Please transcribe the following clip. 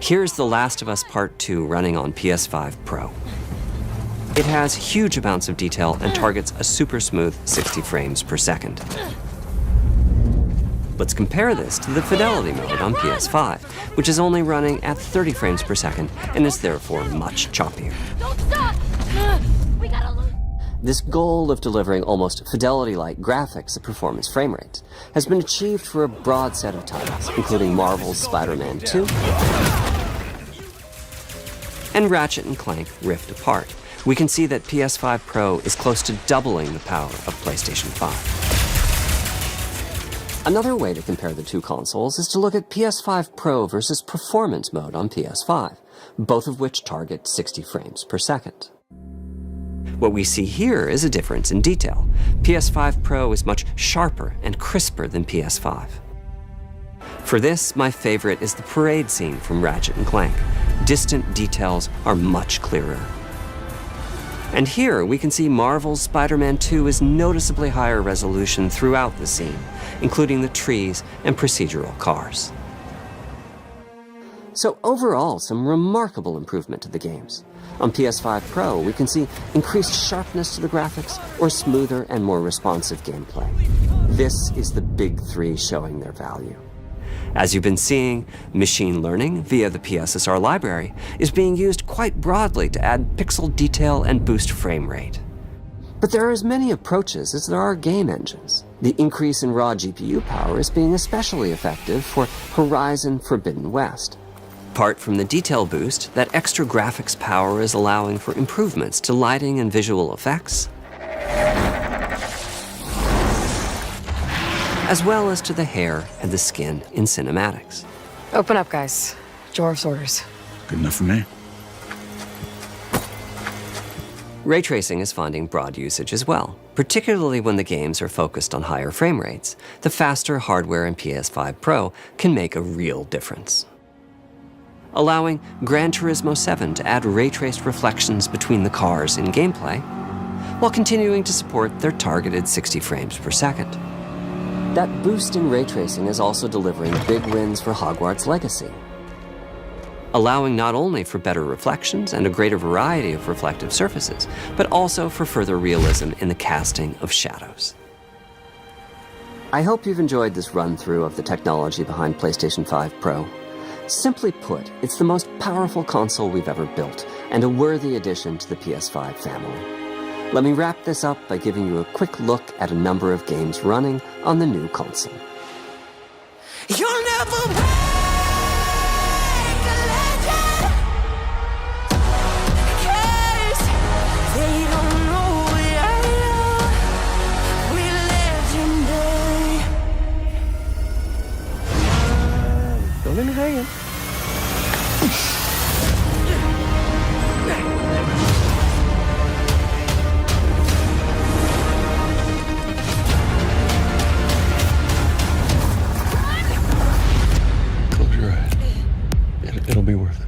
Here's The Last of Us Part 2 running on PS5 Pro. It has huge amounts of detail and targets a super smooth 60 frames per second. Let's compare this to the fidelity mode on PS5, which is only running at 30 frames per second and is therefore much choppier. Don't stop! We gotta lose. This goal of delivering almost fidelity-like graphics at performance frame rates has been achieved for a broad set of titles, including Marvel's Spider-Man 2 and Ratchet Clank Rift Apart. We can see that PS5 Pro is close to doubling the power of PlayStation 5. Another way to compare the two consoles is to look at PS5 Pro versus Performance mode on PS5, both of which target 60 frames per second. What we see here is a difference in detail. PS5 Pro is much sharper and crisper than PS5. For this, my favorite is the parade scene from Ratchet & Clank. Distant details are much clearer. And here we can see Marvel's Spider-Man 2 is noticeably higher resolution throughout the scene, including the trees and procedural cars. So overall, some remarkable improvement to the games. On PS5 Pro, we can see increased sharpness to the graphics or smoother and more responsive gameplay. This is the big three showing their value. As you've been seeing, machine learning via the PSSR library is being used quite broadly to add pixel detail and boost frame rate. But there are as many approaches as there are game engines. The increase in raw GPU power is being especially effective for Horizon Forbidden West. Apart from the detail boost, that extra graphics power is allowing for improvements to lighting and visual effects, as well as to the hair and the skin in cinematics. Open up, guys. Dwarf's orders. Good enough for me. Ray tracing is finding broad usage as well, particularly when the games are focused on higher frame rates. The faster hardware in PS5 Pro can make a real difference. Allowing Gran Turismo 7 to add ray-traced reflections between the cars in gameplay, while continuing to support their targeted 60 frames per second. That boost in ray tracing is also delivering big wins for Hogwarts Legacy, allowing not only for better reflections and a greater variety of reflective surfaces, but also for further realism in the casting of shadows. I hope you've enjoyed this run-through of the technology behind PlayStation 5 Pro. Simply put, it's the most powerful console we've ever built, and a worthy addition to the PS5 family. Let me wrap this up by giving you a quick look at a number of games running on the new console. You'll never break a legend, 'cause they don't know we are legendary. Don't let me hang it. Close your eyes. It'll be worth it.